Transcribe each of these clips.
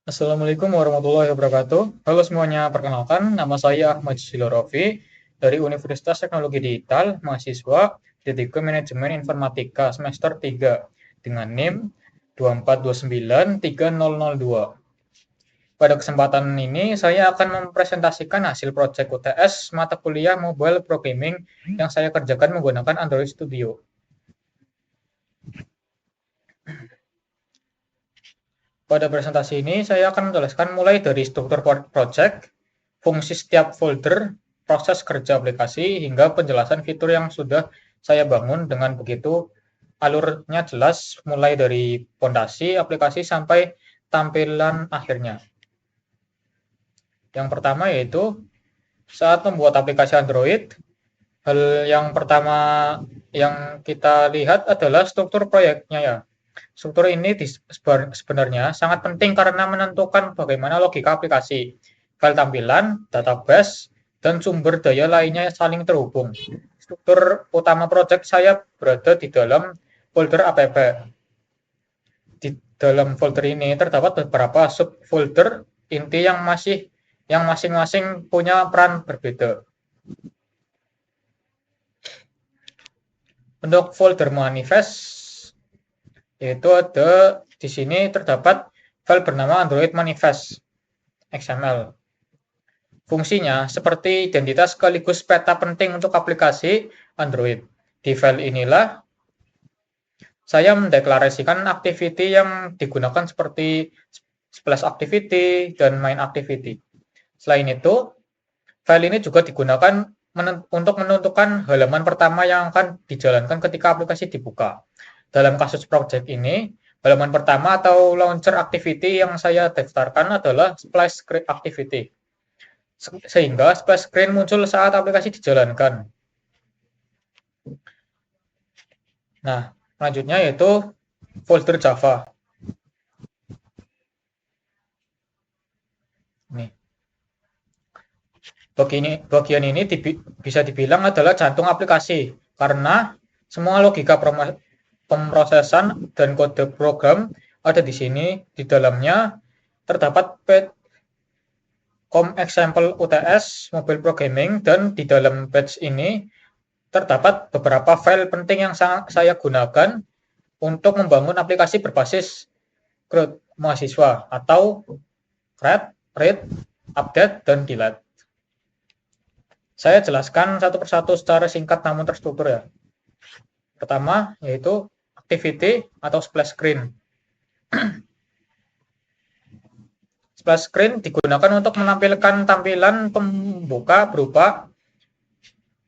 Assalamualaikum warahmatullahi wabarakatuh. Halo semuanya, perkenalkan nama saya Ahmad Silorofi dari Universitas Teknologi Digital, mahasiswa D3 Manajemen Informatika semester 3 dengan NIM 242930002. Pada kesempatan ini saya akan mempresentasikan hasil proyek UTS mata kuliah Mobile Programming yang saya kerjakan menggunakan Android Studio. Pada presentasi ini, saya akan menjelaskan mulai dari struktur project, fungsi setiap folder, proses kerja aplikasi, hingga penjelasan fitur yang sudah saya bangun dengan begitu alurnya jelas mulai dari fondasi aplikasi sampai tampilan akhirnya. Yang pertama yaitu saat membuat aplikasi Android, hal yang pertama yang kita lihat adalah struktur proyeknya ya. Struktur ini sebenarnya sangat penting karena menentukan bagaimana logika aplikasi, file tampilan, database, dan sumber daya lainnya saling terhubung. Struktur utama project saya berada di dalam folder app. Di dalam folder ini terdapat beberapa subfolder inti yang masing-masing punya peran berbeda. Untuk folder manifest yaitu ada di sini terdapat file bernama Android Manifest XML. Fungsinya seperti identitas sekaligus peta penting untuk aplikasi Android. Di file inilah saya mendeklarasikan activity yang digunakan seperti splash activity dan main activity. Selain itu, file ini juga digunakan untuk menentukan halaman pertama yang akan dijalankan ketika aplikasi dibuka. Dalam kasus project ini, halaman pertama atau launcher activity yang saya daftarkan adalah splash screen activity. Sehingga splash screen muncul saat aplikasi dijalankan. Nah, selanjutnya yaitu folder Java. Nih. Bagian ini bisa dibilang adalah jantung aplikasi karena semua logika pemrosesan dan kode program ada di sini. Di dalamnya terdapat com example UTS mobile programming, dan di dalam batch ini terdapat beberapa file penting yang saya gunakan untuk membangun aplikasi berbasis CRUD mahasiswa atau create, read, update, dan delete. Saya jelaskan satu persatu secara singkat namun terstruktur ya. Pertama yaitu activity atau splash screen. Splash screen digunakan untuk menampilkan tampilan pembuka berupa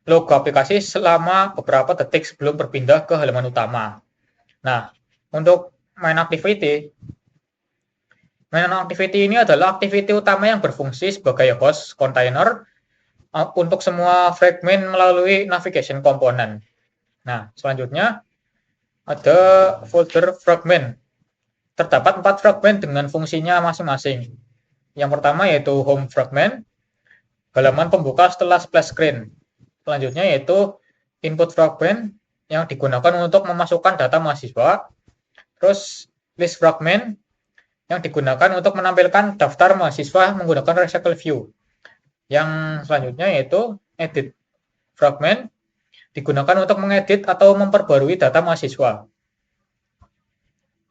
logo aplikasi selama beberapa detik sebelum berpindah ke halaman utama. Nah, untuk main activity ini adalah activity utama yang berfungsi sebagai host container untuk semua fragment melalui navigation component. Nah, selanjutnya ada folder fragment. Terdapat 4 fragment dengan fungsinya masing-masing. Yang pertama yaitu home fragment, halaman pembuka setelah splash screen. Selanjutnya yaitu input fragment yang digunakan untuk memasukkan data mahasiswa. Terus list fragment yang digunakan untuk menampilkan daftar mahasiswa menggunakan recycle view. Yang selanjutnya yaitu edit fragment, digunakan untuk mengedit atau memperbarui data mahasiswa.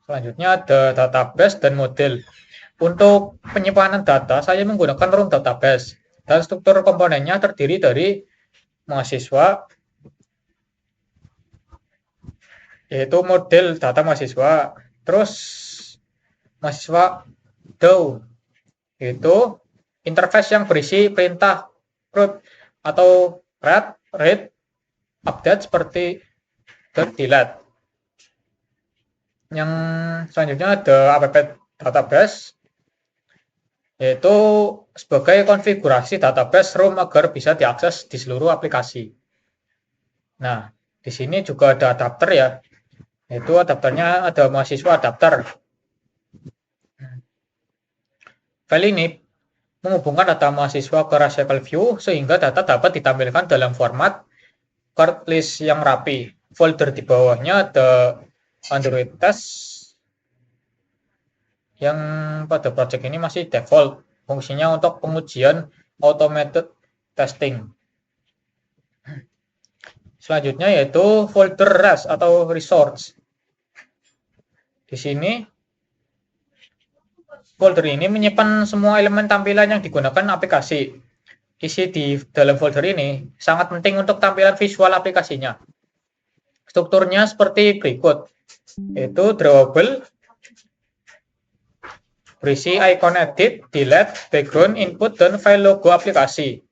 Selanjutnya ada database dan model. Untuk penyimpanan data, saya menggunakan room database, dan struktur komponennya terdiri dari mahasiswa, yaitu model data mahasiswa, terus mahasiswa DAO, yaitu interface yang berisi perintah CRUD atau read, update seperti dan delete. Yang selanjutnya ada app database, yaitu sebagai konfigurasi database room agar bisa diakses di seluruh aplikasi. Nah, di sini juga ada adapter ya, yaitu adapternya ada mahasiswa adapter. File ini menghubungkan data mahasiswa ke recycle view sehingga data dapat ditampilkan dalam format card list yang rapi. Folder di bawahnya ada Android test, yang pada project ini masih default, fungsinya untuk pengujian automated testing. Selanjutnya yaitu folder res atau resource. Di sini folder ini menyimpan semua elemen tampilan yang digunakan aplikasi. Isi di dalam folder ini sangat penting untuk tampilan visual aplikasinya. Strukturnya seperti berikut, yaitu drawable, berisi icon edit, delete, background, input, dan file logo aplikasi.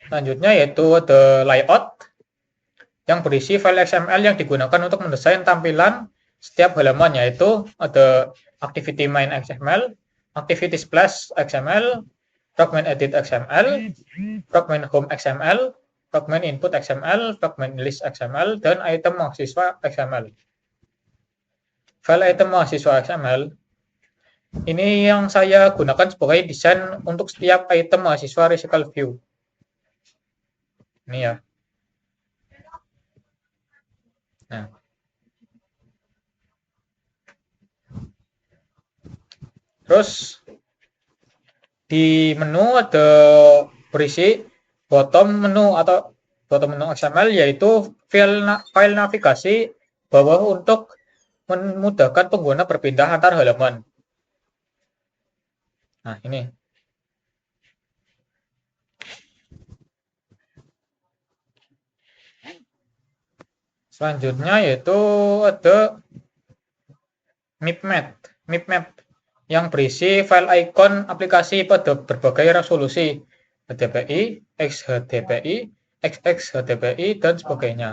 Selanjutnya yaitu the layout, yang berisi file XML yang digunakan untuk mendesain tampilan setiap halaman, yaitu ada activity main XML, activity splash XML, fragment edit XML, fragment home XML, fragment input XML, fragment list XML, dan item mahasiswa XML. File item mahasiswa XML ini yang saya gunakan sebagai desain untuk setiap item mahasiswa recycle view. Ini ya. Nah. Terus di menu ada berisi bottom menu atau bottom menu XML, yaitu file navigasi bawah untuk memudahkan pengguna berpindah antar halaman. Nah, ini. Selanjutnya yaitu ada mipmap yang berisi file icon aplikasi pada berbagai resolusi, HDPI, XHDPI, XXHDPI, dan sebagainya.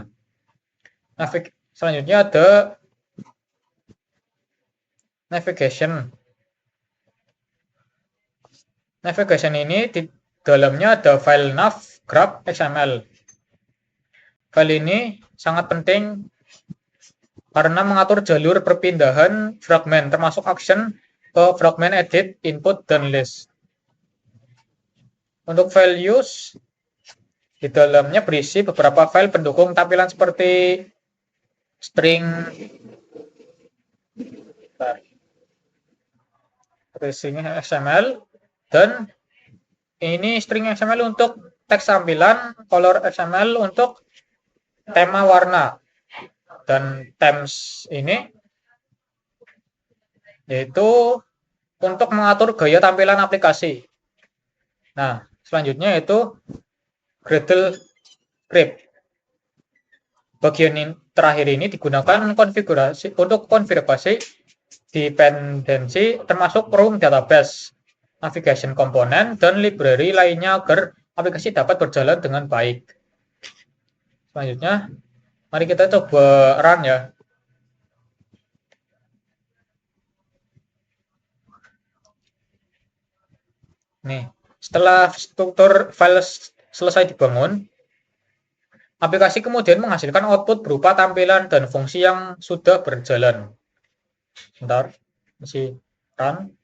Selanjutnya ada navigation. Navigation ini di dalamnya ada file nav graph XML. File ini sangat penting karena mengatur jalur perpindahan fragmen, termasuk action ke fragment edit, input, dan list. Untuk values, di dalamnya berisi beberapa file pendukung tampilan seperti string XML, dan ini string XML untuk teks tampilan, color XML untuk tema warna, dan themes ini yaitu untuk mengatur gaya tampilan aplikasi. Nah, selanjutnya yaitu Gradle script. Bagian terakhir ini digunakan konfigurasi untuk konfigurasi dependensi termasuk room database, navigation komponen, dan library lainnya agar aplikasi dapat berjalan dengan baik. Selanjutnya, mari kita coba run ya. Nih, setelah struktur file selesai dibangun, aplikasi kemudian menghasilkan output berupa tampilan dan fungsi yang sudah berjalan. Bentar, masih run.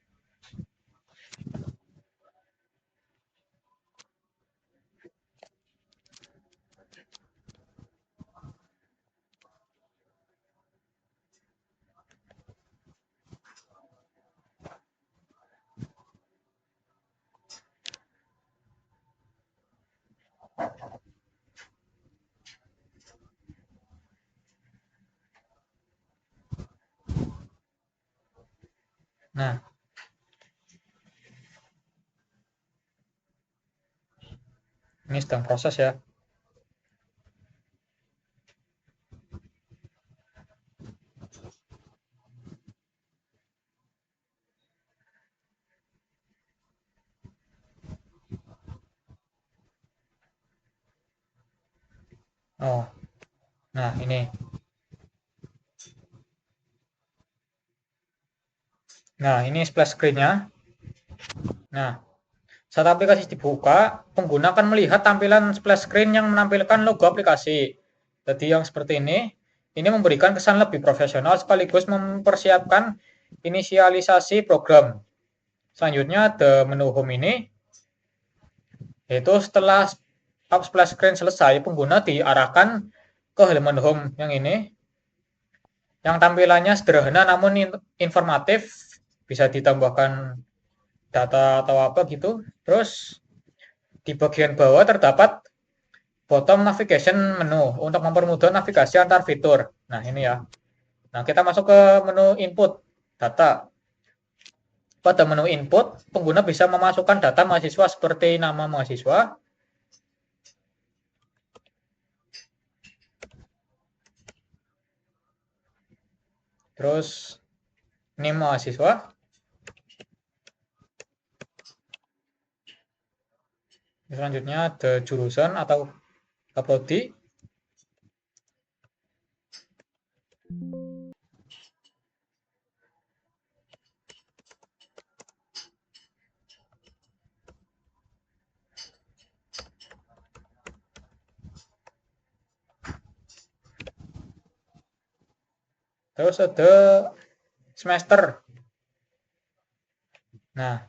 Nah, ini sedang proses ya. Oh, nah ini. Nah, ini splash screen-nya. Nah, saat aplikasi dibuka, pengguna akan melihat tampilan splash screen yang menampilkan logo aplikasi. Jadi yang seperti ini memberikan kesan lebih profesional sekaligus mempersiapkan inisialisasi program. Selanjutnya ada menu home ini, yaitu setelah splash screen selesai, pengguna diarahkan ke halaman home yang ini. yang tampilannya sederhana namun informatif, bisa ditambahkan data atau apa gitu. Terus di bagian bawah terdapat bottom navigation menu untuk mempermudah navigasi antar fitur. Nah, ini ya. Nah, kita masuk ke menu input data. Pada menu input, pengguna bisa memasukkan data mahasiswa seperti nama mahasiswa, terus NIM mahasiswa, selanjutnya ada jurusan atau prodi, terus ada semester. Nah,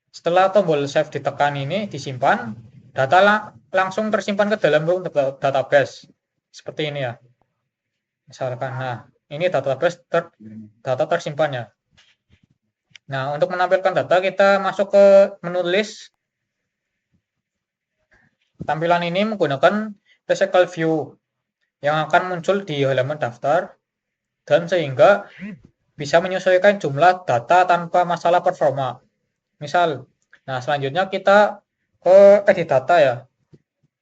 setelah tombol save ditekan ini disimpan, data langsung tersimpan ke dalam room database. Seperti ini ya. Misalkan, nah, ini database data tersimpannya. Nah, untuk menampilkan data kita masuk ke menu list. Tampilan ini menggunakan physical view yang akan muncul di halaman daftar dan sehingga bisa menyesuaikan jumlah data tanpa masalah performa. Misal, nah selanjutnya kita ke edit data ya.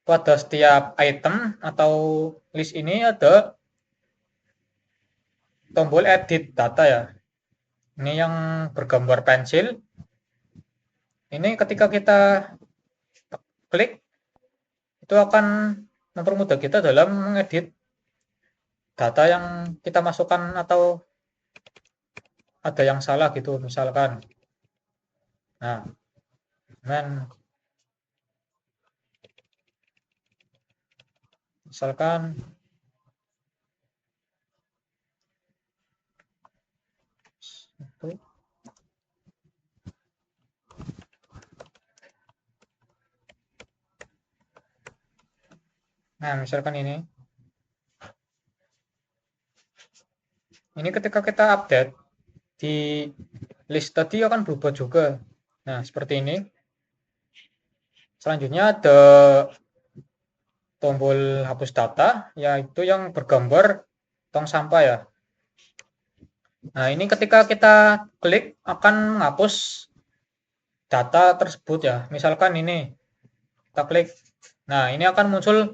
Pada setiap item atau list ini ada tombol edit data ya. Ini yang bergambar pensil. Ini ketika kita klik, itu akan mempermudah kita dalam mengedit data yang kita masukkan atau ada yang salah gitu misalkan. Nah, misalkan misalkan ini ketika kita update di list tadi akan berubah juga. Nah, seperti ini. Selanjutnya ada tombol hapus data, yaitu yang bergambar tong sampah ya. Nah, ini ketika kita klik akan menghapus data tersebut ya. Misalkan ini, kita klik. Nah, ini akan muncul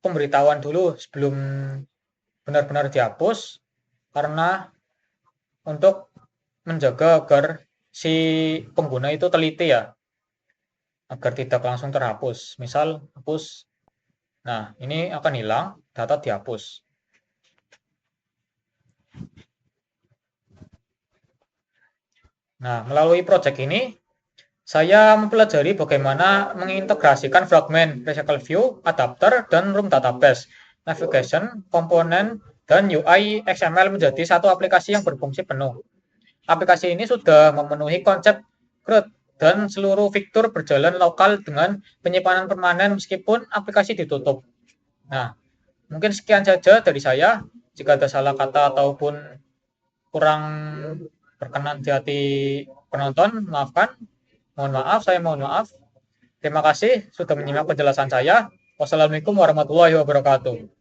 pemberitahuan dulu sebelum benar-benar dihapus, karena untuk menjaga agar si pengguna itu teliti ya, agar tidak langsung terhapus. Misal hapus, nah ini akan hilang, data dihapus. Nah, melalui project ini saya mempelajari bagaimana mengintegrasikan fragmen physical view, adapter, dan room database, navigation, komponen, dan UI XML menjadi satu aplikasi yang berfungsi penuh. Aplikasi ini sudah memenuhi konsep CRUD dan seluruh fitur berjalan lokal dengan penyimpanan permanen meskipun aplikasi ditutup. Nah, mungkin sekian saja dari saya. Jika ada salah kata ataupun kurang berkenan di hati penonton, maafkan. Mohon maaf, saya mohon maaf. Terima kasih sudah menyimak penjelasan saya. Wassalamualaikum warahmatullahi wabarakatuh.